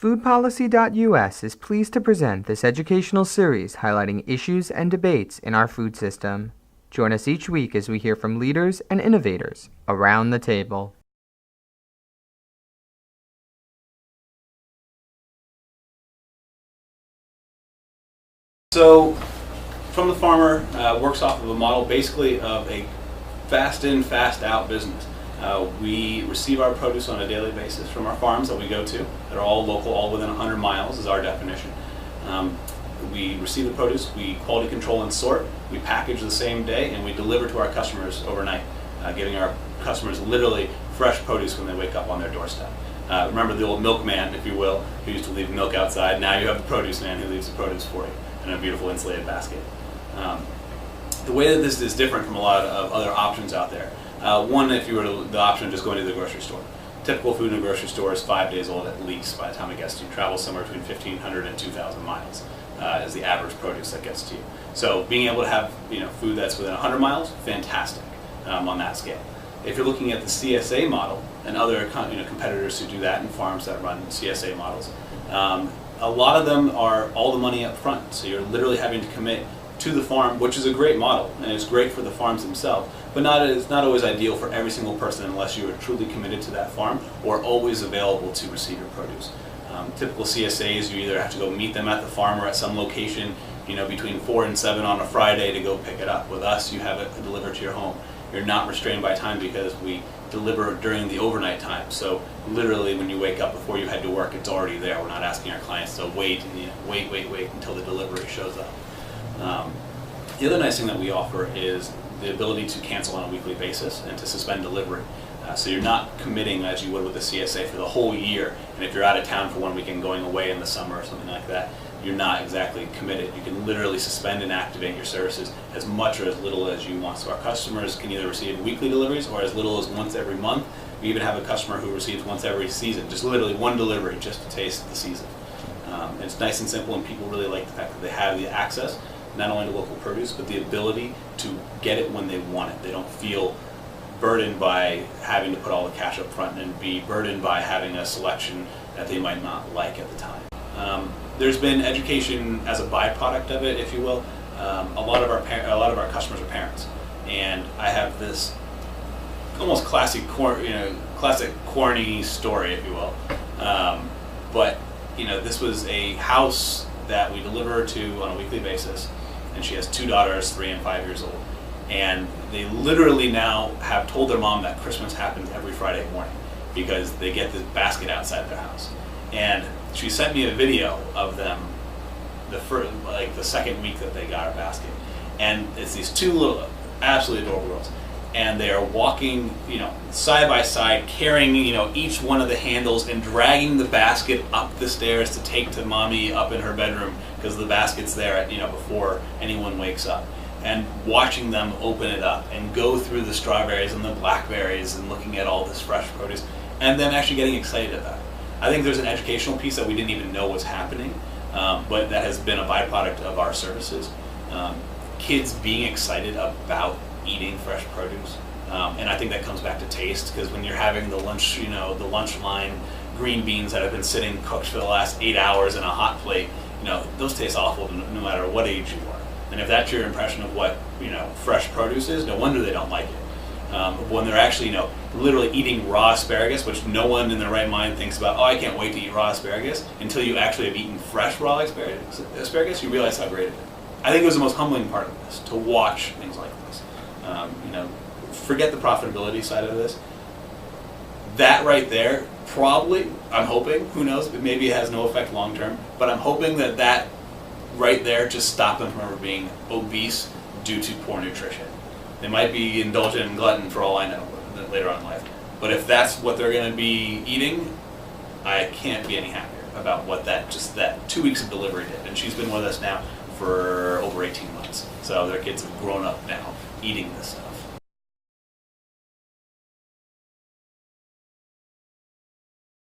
FoodPolicyUS is pleased to present this educational series highlighting issues and debates in our food system. Join us each week as we hear from leaders and innovators around the table. So, From the Farmer works off of a model basically of a fast in, fast out business. We receive our produce on a daily basis from our farms that we go to. They're all local, all within 100 miles is our definition. We receive the produce, we quality control and sort, we package the same day, and we deliver to our customers overnight, giving our customers literally fresh produce when they wake up on their doorstep. Remember the old milkman, if you will, who used to leave milk outside. Now you have the produce man who leaves the produce for you in a beautiful insulated basket. The way that this is different from a lot of other options out there. One, if you were the option of just going to the grocery store. Typical food in a grocery store is 5 days old at least by the time it gets to you. Travels somewhere between 1,500 and 2,000 miles is the average produce that gets to you. So being able to have food that's within 100 miles, fantastic on that scale. If you're looking at the CSA model and other competitors who do that and farms that run CSA models, a lot of them are all the money up front. So you're literally having to commit to the farm, which is a great model, and it's great for the farms themselves, but it's not always ideal for every single person unless you are truly committed to that farm or always available to receive your produce. Typical CSAs, you either have to go meet them at the farm or at some location, between 4 and 7 on a Friday to go pick it up. With us, you have it delivered to your home. You're not restrained by time because we deliver during the overnight time. So literally when you wake up before you head to work, it's already there. We're not asking our clients to wait until the delivery shows up. The other nice thing that we offer is the ability to cancel on a weekly basis and to suspend delivery. So you're not committing as you would with the CSA for the whole year, and if you're out of town for one weekend going away in the summer or something like that, you're not exactly committed. You can literally suspend and activate your services as much or as little as you want. So our customers can either receive weekly deliveries or as little as once every month. We even have a customer who receives once every season, just literally one delivery just to taste the season. It's nice and simple, and people really like the fact that they have the access not only to local produce, but the ability to get it when they want it. They don't feel burdened by having to put all the cash up front and be burdened by having a selection that they might not like at the time. There's been education as a byproduct of it, if you will. A lot of our customers are parents, and I have this almost classic corny story, if you will. But this was a house that we deliver to on a weekly basis, and she has 2 daughters, 3 and 5 years old. And they literally now have told their mom that Christmas happens every Friday morning because they get this basket outside their house. And she sent me a video of them the second week that they got our basket. And it's these 2 little, absolutely adorable girls. And they are walking, side by side, carrying, each one of the handles and dragging the basket up the stairs to take to mommy up in her bedroom because the basket's there, before anyone wakes up. And watching them open it up and go through the strawberries and the blackberries and looking at all this fresh produce and then actually getting excited about it. I think there's an educational piece that we didn't even know was happening, but that has been a byproduct of our services. Kids being excited about eating fresh produce, and I think that comes back to taste, because when you're having the lunch, the lunch line green beans that have been sitting cooked for the last 8 hours in a hot plate, those taste awful no matter what age you are. And if that's your impression of what fresh produce is, no wonder they don't like it. When they're actually literally eating raw asparagus, which no one in their right mind thinks about, oh, I can't wait to eat raw asparagus, until you actually have eaten fresh raw asparagus, you realize how great it is. I think it was the most humbling part of this, to watch things like this. Forget the profitability side of this. That right there, probably, I'm hoping, who knows, maybe it has no effect long term, but I'm hoping that right there just stopped them from ever being obese due to poor nutrition. They might be indulgent in glutton for all I know later on in life, but if that's what they're going to be eating, I can't be any happier about what that 2 weeks of delivery did. And she's been with us now for over 18 months, so their kids have grown up now eating this stuff.